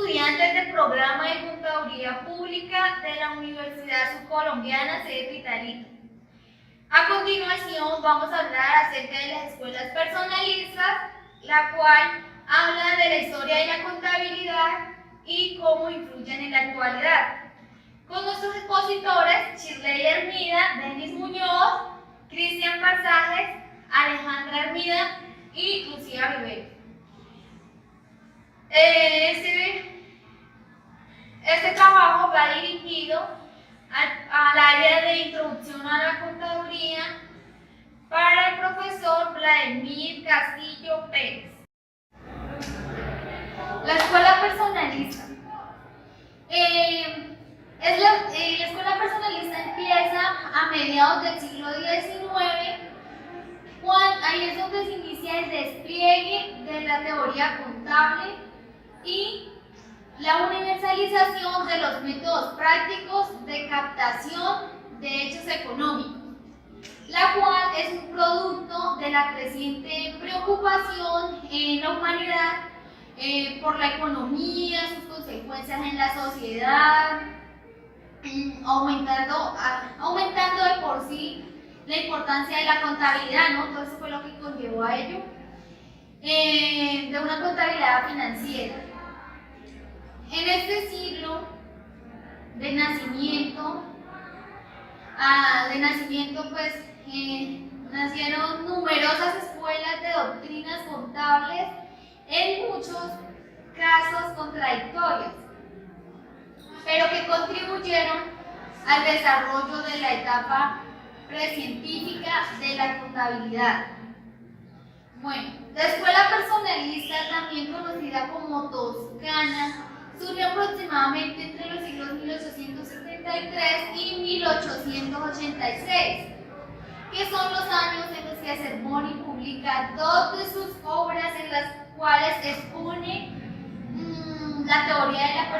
estudiantes del programa de Contaduría Pública de la Universidad Subcolombiana sede Pitalito. A continuación vamos a hablar acerca de las escuelas personalistas, la cual habla de la historia de la contabilidad y cómo influyen en la actualidad. Con nuestros expositores, Shirley Hermida, Denis Muñoz, Cristian Pasajes, Alejandra Hermida y Lucía Rivero. Este trabajo va dirigido al área de introducción a la contaduría para el profesor Vladimir Castillo Pérez. La escuela personalista. La escuela personalista empieza a mediados del siglo XIX, ahí es donde se inicia el despliegue de la teoría contable y la universalización de los métodos prácticos de captación de hechos económicos, la cual es un producto de la creciente preocupación en la humanidad por la economía, sus consecuencias en la sociedad, aumentando de por sí la importancia de la contabilidad, ¿no? Todo eso fue lo que conllevó a ello, de una contabilidad financiera. En este siglo de nacimiento pues nacieron numerosas escuelas de doctrinas contables, en muchos casos contradictorias, pero que contribuyeron al desarrollo de la etapa precientífica de la contabilidad. Bueno, la escuela personalista, también conocida como toscana, surgió aproximadamente entre los siglos 1873 y 1886, que son los años en los que Cervoni publica dos de sus obras en las cuales expone la teoría de la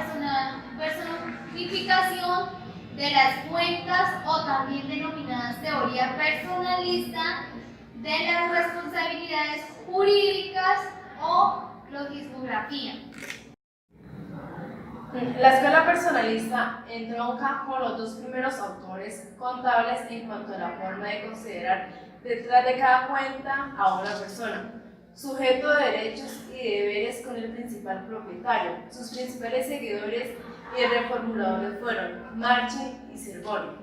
personificación de las cuentas, o también denominadas teoría personalista de las responsabilidades jurídicas o logismografía. La escuela personalista entronca con los dos primeros autores contables en cuanto a la forma de considerar detrás de cada cuenta a una persona, sujeto de derechos y deberes con el principal propietario. Sus principales seguidores y reformuladores fueron Marchi y Cervoni.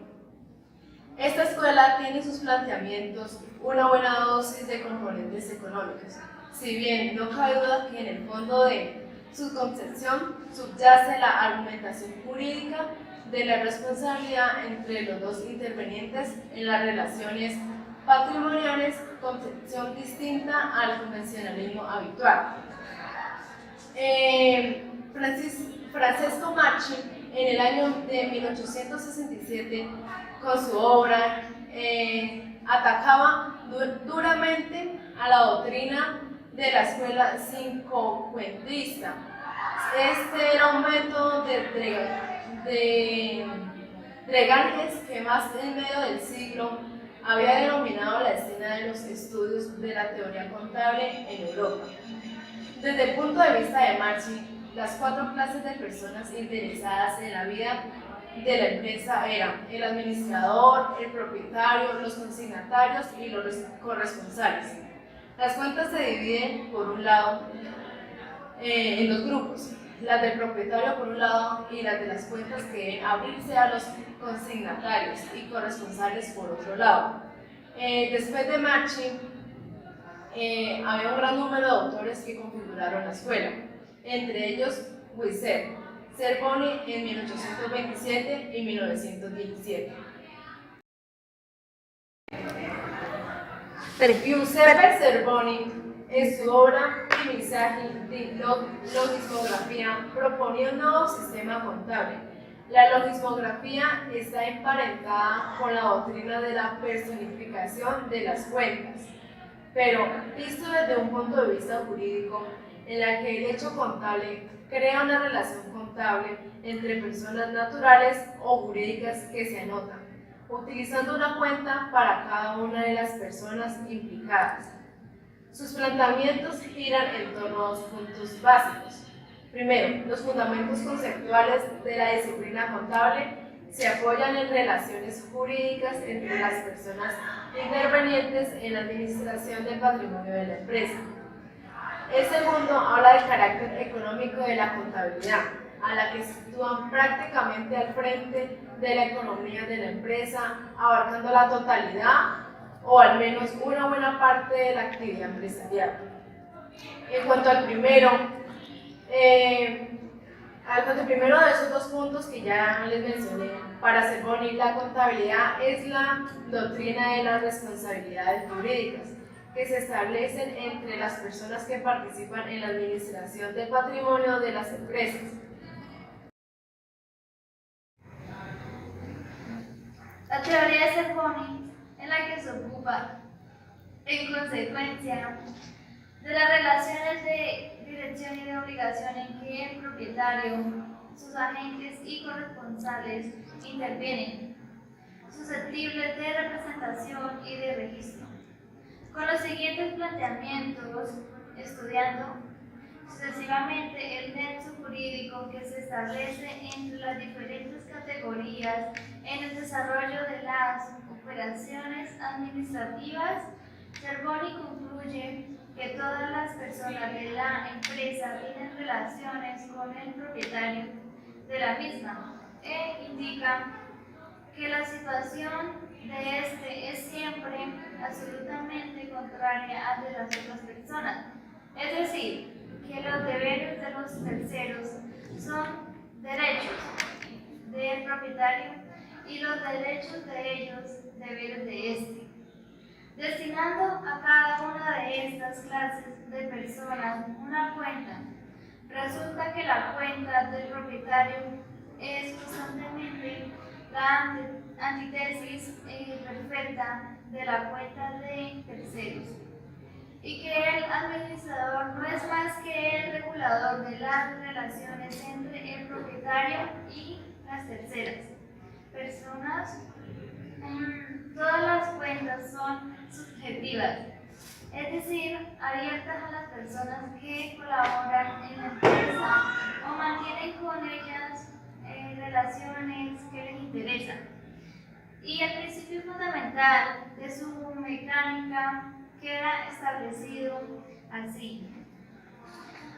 Esta escuela tiene en sus planteamientos una buena dosis de componentes económicos, si bien no cabe duda que en el fondo de su concepción subyace la argumentación jurídica de la responsabilidad entre los dos intervenientes en las relaciones patrimoniales, concepción distinta al convencionalismo habitual. Francesco Marchi, en el año de 1867, con su obra, atacaba duramente a la doctrina de la escuela cincocuentista. Este era un método de Breganges que más en medio del siglo había denominado la escena de los estudios de la teoría contable en Europa. Desde el punto de vista de Marchi, las cuatro clases de personas interesadas en la vida de la empresa eran el administrador, el propietario, los consignatarios y los corresponsales. Las cuentas se dividen, por un lado, en dos grupos, las del propietario por un lado y las de las cuentas que deben abrirse a los consignatarios y corresponsales por otro lado. Después de Marchi, había un gran número de autores que configuraron la escuela, entre ellos Wisset, Cervoni en 1827 y 1917. Giuseppe Cervoni, en su obra Mensaje de Logismografía, proponía un nuevo sistema contable. La logismografía está emparentada con la doctrina de la personificación de las cuentas, pero visto desde un punto de vista jurídico, en la que el hecho contable crea una relación contable entre personas naturales o jurídicas que se anotan, utilizando una cuenta para cada una de las personas implicadas. Sus planteamientos giran en torno a dos puntos básicos. Primero, los fundamentos conceptuales de la disciplina contable se apoyan en relaciones jurídicas entre las personas intervenientes en la administración del patrimonio de la empresa. El segundo habla del carácter económico de la contabilidad, a la que sitúan prácticamente al frente de la economía de la empresa, abarcando la totalidad o al menos una buena parte de la actividad empresarial. En cuanto al primero de esos dos puntos que ya les mencioné, para Cervoni, la contabilidad es la doctrina de las responsabilidades jurídicas que se establecen entre las personas que participan en la administración del patrimonio de las empresas. La teoría de Cervoni, en la que se ocupa, en consecuencia, de las relaciones de dirección y de obligación en que el propietario, sus agentes y corresponsales intervienen, susceptibles de representación y de registro. Con los siguientes planteamientos, estudiando sucesivamente el nexo jurídico que se establece entre las diferentes categorías en el desarrollo de las operaciones administrativas, Cervoni concluye que todas las personas de la empresa tienen relaciones con el propietario de la misma e indica que la situación de este es siempre absolutamente contraria a la de las otras personas, es decir, que los deberes de los terceros son derechos del propietario y los derechos de ellos deberes de éste. Destinando a cada una de estas clases de personas una cuenta, resulta que la cuenta del propietario es constantemente la antítesis perfecta de la cuenta de terceros, y que el administrador no es más que el regulador de las relaciones entre el propietario y las terceras personas. Todas las cuentas son subjetivas, es decir, abiertas a las personas que colaboran en la empresa o mantienen con ellas relaciones que les interesan. Y el principio fundamental de su mecánica queda establecido así: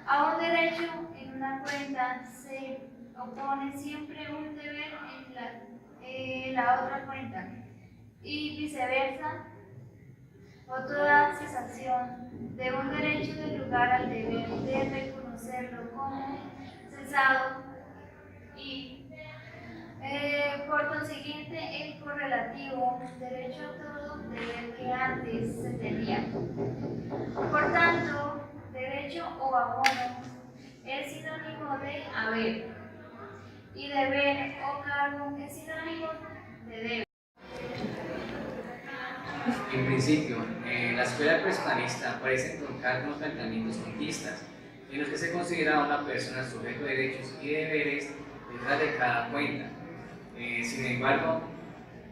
a un derecho en una cuenta se opone siempre un deber en la otra cuenta, y viceversa, o toda cesación de un derecho de lugar al deber de reconocerlo como cesado, y por consiguiente el correlativo derecho a todo deber que antes se tenía. Por tanto, derecho o abono es sinónimo de haber, y deber o cargo es sinónimo de deber. En principio, la escuela personalista parece entroncar con los planteamientos conquistas, en los que se considera a una persona sujeto de derechos y deberes detrás de cada cuenta. Sin embargo,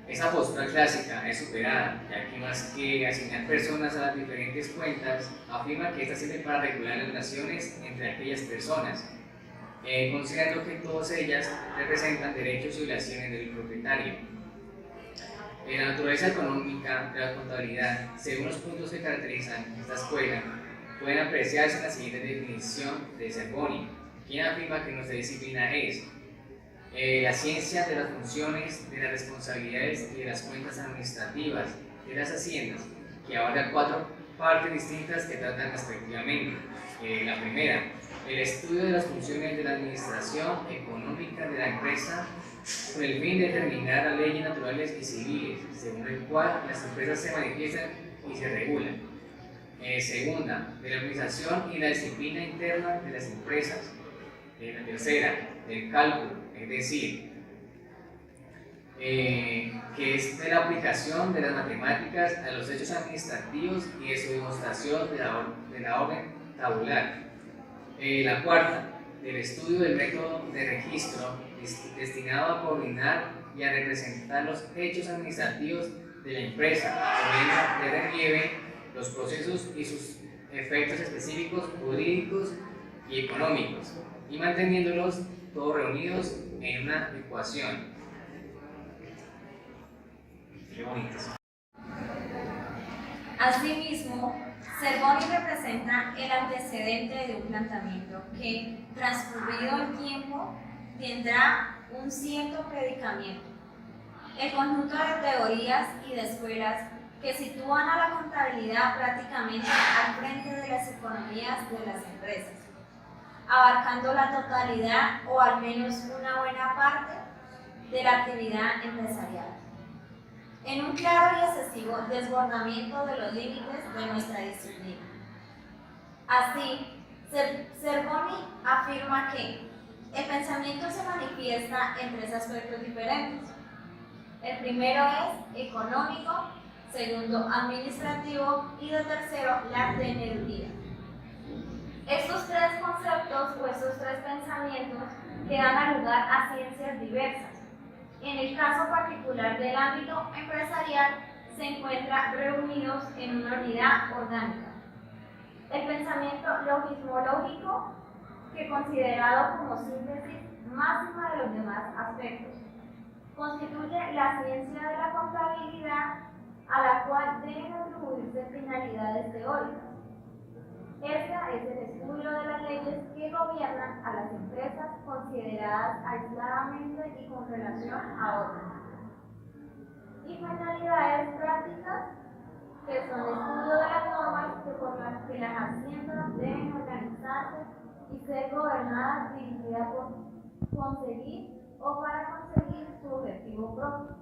esa postura clásica es superada, ya que más que asignar personas a las diferentes cuentas, afirma que estas sirven para regular las relaciones entre aquellas personas, considerando que todas ellas representan derechos y obligaciones del propietario. En la naturaleza económica de la contabilidad, según los puntos que caracterizan esta escuela, pueden apreciarse la siguiente definición de Cervoni, quien afirma que nuestra disciplina es la ciencia de las funciones, de las responsabilidades y de las cuentas administrativas de las haciendas, que abarca 4 partes distintas que tratan respectivamente. La primera, el estudio de las funciones de la administración económica de la empresa con el fin de determinar las leyes naturales y civiles, según el cual las empresas se manifiestan y se regulan. Segunda, de la organización y la disciplina interna de las empresas. La tercera, del cálculo, es decir, que es de la aplicación de las matemáticas a los hechos administrativos y de su demostración de la orden tabular. La cuarta, del estudio del método de registro destinado a coordinar y a representar los hechos administrativos de la empresa, poniendo de relieve los procesos y sus efectos específicos, jurídicos y económicos. y manteniéndolos todos reunidos en una ecuación. Qué bonito. Asimismo, Cervoni representa el antecedente de un planteamiento que, transcurrido el tiempo, tendrá un cierto predicamento. El conjunto de teorías y de escuelas que sitúan a la contabilidad prácticamente al frente de las economías de las empresas, abarcando la totalidad o al menos una buena parte de la actividad empresarial, en un claro y excesivo desbordamiento de los límites de nuestra disciplina. Así, Cervoni afirma que el pensamiento se manifiesta en tres aspectos diferentes. El primero es económico, segundo administrativo y de tercero la teneduría. Estos tres conceptos o estos tres pensamientos que dan lugar a ciencias diversas. En el caso particular del ámbito empresarial, se encuentran reunidos en una unidad orgánica. El pensamiento logismológico, que considerado como síntesis máxima de los demás aspectos, constituye la ciencia de la contabilidad a la cual deben atribuirse finalidades teóricas. Esta es el estudio de las leyes que gobiernan a las empresas consideradas aisladamente y con relación a otras. Y finalidades prácticas, que son el estudio de las normas por las que las haciendas deben organizarse y ser gobernadas, dirigidas por conseguir o para conseguir su objetivo propio.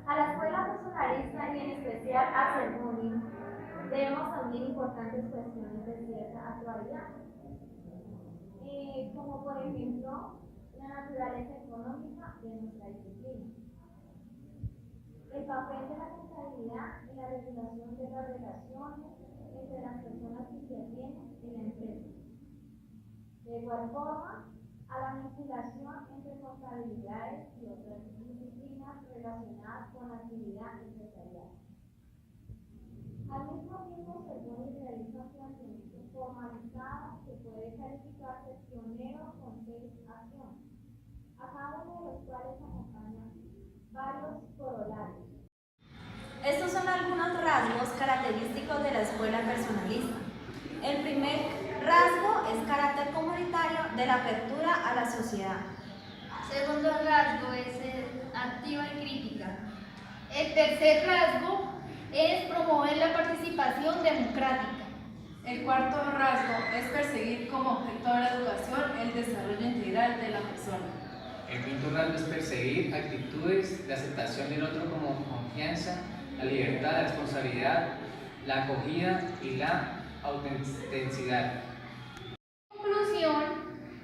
A la escuela personalista y en especial a Cervoni vemos también importantes cuestiones de cierta actualidad, como por ejemplo la naturaleza económica de nuestra disciplina, el papel de la contabilidad en la regulación de las relaciones entre las personas que intervienen en la empresa. De igual forma, a la vinculación entre contabilidades y otras disciplinas relacionadas con la actividad empresarial. Al mismo tiempo, Cervoni realiza un planteamiento formalizado que puede calificarse pionero con 6 acciones, a cada uno de los cuales acompañan varios corolarios. Estos son algunos rasgos característicos de la escuela personalista. El primer rasgo es carácter comunitario de la apertura a la sociedad. Segundo rasgo es activa y crítica. El tercer rasgo es promover la participación democrática. El cuarto rasgo es perseguir como objeto de la educación el desarrollo integral de la persona. El quinto rasgo es perseguir actitudes de aceptación del otro como confianza, la libertad, la responsabilidad, la acogida y la autenticidad. En conclusión,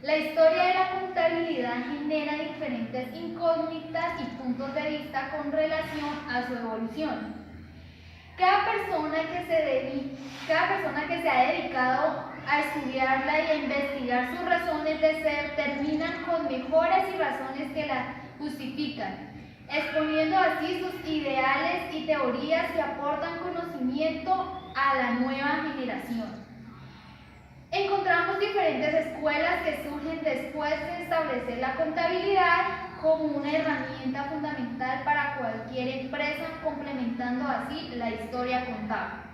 la historia de la contabilidad genera diferentes incógnitas y puntos de vista con relación a su evolución. Cada persona que se ha dedicado a estudiarla y a investigar sus razones de ser terminan con mejoras y razones que la justifican, exponiendo así sus ideales y teorías que aportan conocimiento a la nueva generación. Encontramos diferentes escuelas que surgen después de establecer la contabilidad como una herramienta fundamental para cualquier empresa, complementando así la historia contable.